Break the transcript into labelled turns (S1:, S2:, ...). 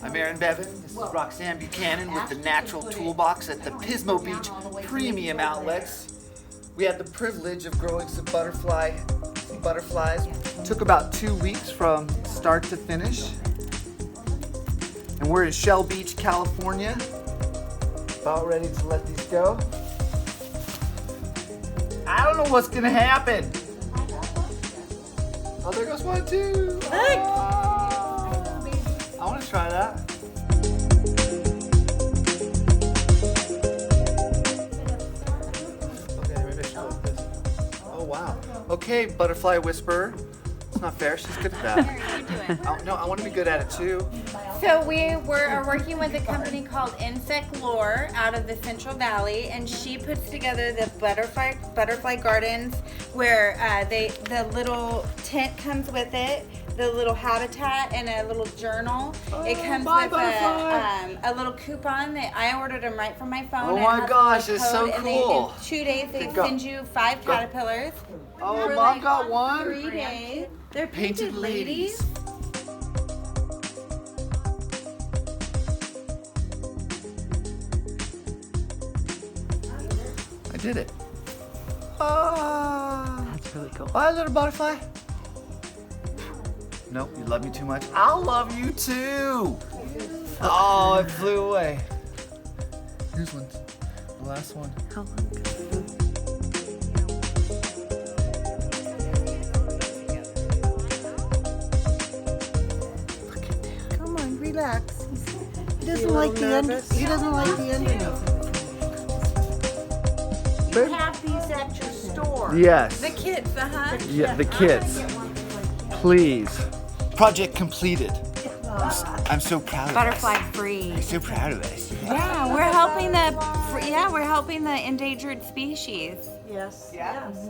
S1: I'm Aaron Bevan. This is Roxanne Buchanan with the Natural Toolbox at the Pismo Beach Premium Outlets. We had the privilege of growing some butterflies. Took about 2 weeks from start to finish. And we're in Shell Beach, California. About ready to let these go. I don't know what's gonna happen. Oh, there goes one too. I want to try that. Okay, maybe I should go like this. Oh wow. Okay, butterfly whisperer. It's not fair. She's good at that. Oh, no, I want to be good at it too.
S2: So we are working with a company called Insect Lore out of the Central Valley, and she puts together the butterfly gardens where the little tent comes with it, the little habitat, and a little journal. It comes with a little coupon that I ordered them right from my phone.
S1: Oh my gosh, it's so
S2: and
S1: cool.
S2: in 2 days they send you 5 caterpillars.
S1: Oh,
S2: for
S1: Mom got one.
S2: 3 days. They're
S1: Painted ladies. I did it.
S3: That's really cool.
S1: Bye, little butterfly. Nope, you love me too much. I'll love you too. Oh, it flew away. Here's one. The last one.
S3: How long?
S4: Come on, relax. He doesn't like the end. He doesn't like the ending of it.
S5: You have these at your store.
S1: Yes.
S2: The kids,
S1: Yeah, the kids. Please. Project completed. I'm so proud of
S2: Butterfly
S1: us.
S2: free.
S1: I'm so proud of us.
S2: Yeah, we're helping the endangered species.
S5: Yes.
S1: Yeah.
S5: Yes.